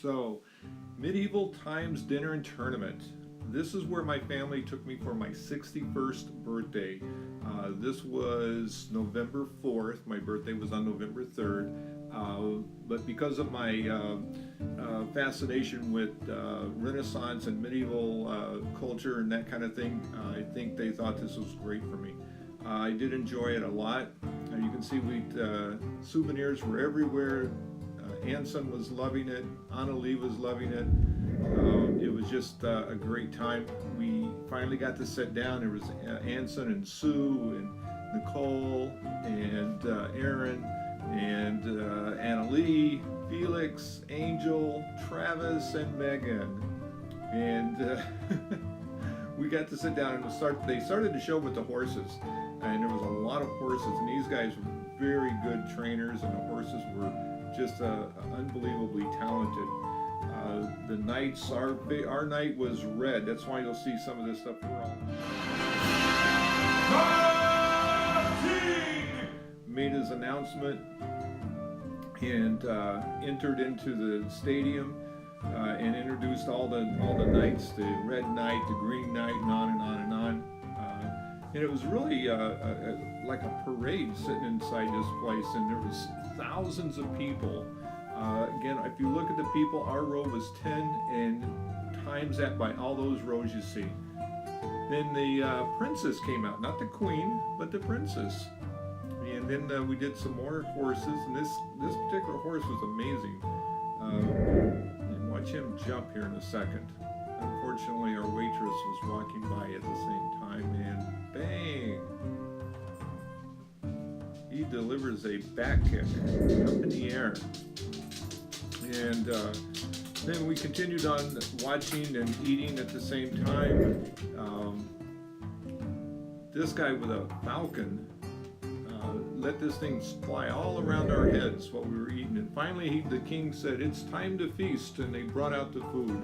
So, medieval times dinner and tournament. This is where my family took me for my 61st birthday. This was November 4th. My birthday was on November 3rd. But because of my fascination with Renaissance and medieval culture and that kind of thing, I think they thought this was great for me. I did enjoy it a lot. You can see souvenirs were everywhere. Anson was loving it. Annalie was loving it. It was just a great time. We finally got to sit down. There was Anson and Sue and Nicole and Aaron and Annalie, Felix, Angel, Travis, and Megan. And we got to sit down and they started the show with the horses. And there was a lot of horses. And these guys were very good trainers, and the horses were just unbelievably talented. The knights, our knight was red. That's why you'll see some of this stuff. Made his announcement and entered into the stadium and introduced all the knights, the red knight, the green knight, and on and on and on. And it was really like a parade sitting inside this place, and there was thousands of people. Again, if you look at the people, our row was 10, and times that by all those rows you see. Then the princess came out, not the queen, but the princess. And then we did some more horses, and this particular horse was amazing. And watch him jump here in a second. Unfortunately, our waitress was walking by at the same time, and bang! He delivers a back kick up in the air. And then we continued on watching and eating at the same time. This guy with a falcon let this thing fly all around our heads while we were eating. And finally the king said, "It's time to feast," and they brought out the food.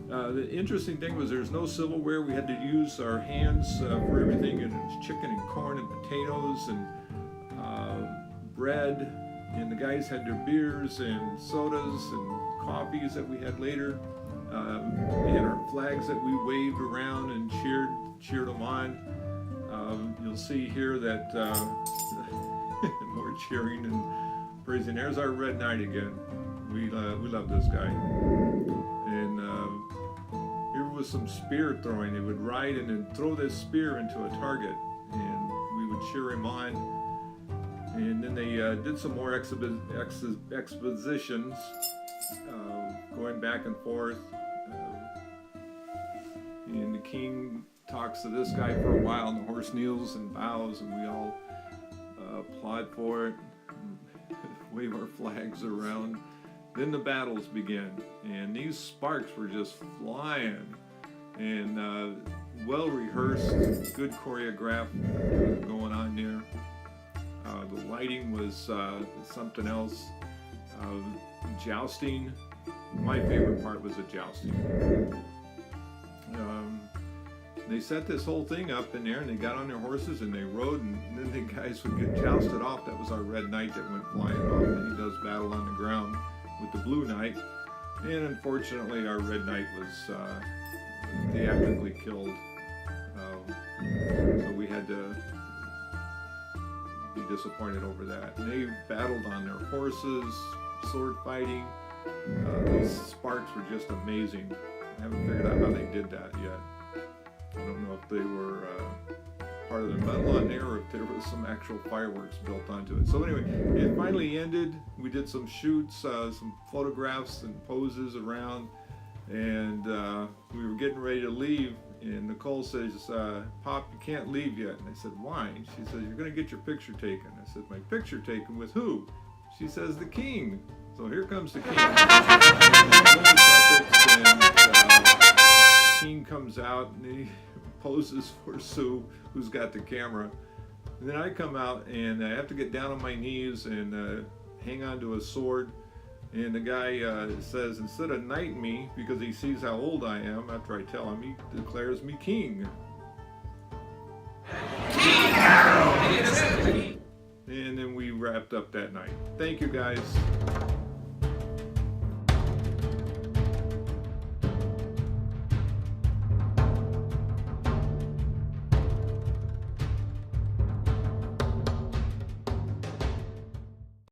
The interesting thing was there's no silverware. We had to use our hands for everything, and it was chicken and corn and potatoes and bread, and the guys had their beers and sodas and coffees that we had later. We had our flags that we waved around and cheered them on. You'll see here that more cheering and praising. There's our red knight again. We love this guy. And here was some spear throwing. They would ride and then throw this spear into a target, and we would cheer him on. And then they did some more expositions, going back and forth. And the king talks to this guy for a while, and the horse kneels and bows, and we all applaud for it, wave our flags around. Then the battles begin, and these sparks were just flying, and well rehearsed, good choreograph going on there. The lighting was something else. Jousting. My favorite part was the jousting. They set this whole thing up in there, and they got on their horses and they rode, and then the guys would get jousted off. That was our red knight that went flying off, and he does battle on the ground with the blue knight. And unfortunately, our red knight was theatrically killed. So we had to be disappointed over that. And they battled on their horses, sword fighting. Those sparks were just amazing. I haven't figured out how they did that yet. I don't know if they were part of the metal on there, or if there was some actual fireworks built onto it. So anyway, it finally ended. We did some shoots, some photographs and poses around, and we were getting ready to leave, and Nicole says, "Pop, you can't leave yet." And I said, "Why?" She says, "You're going to get your picture taken." I said, "My picture taken with who?" She says, "The king." So here comes the king. The king comes out, and he poses for Sue, who's got the camera. And then I come out, and I have to get down on my knees and hang on to a sword. And the guy says, instead of knight me, because he sees how old I am, after I tell him, he declares me king. King Harold! And then we wrapped up that night. Thank you, guys.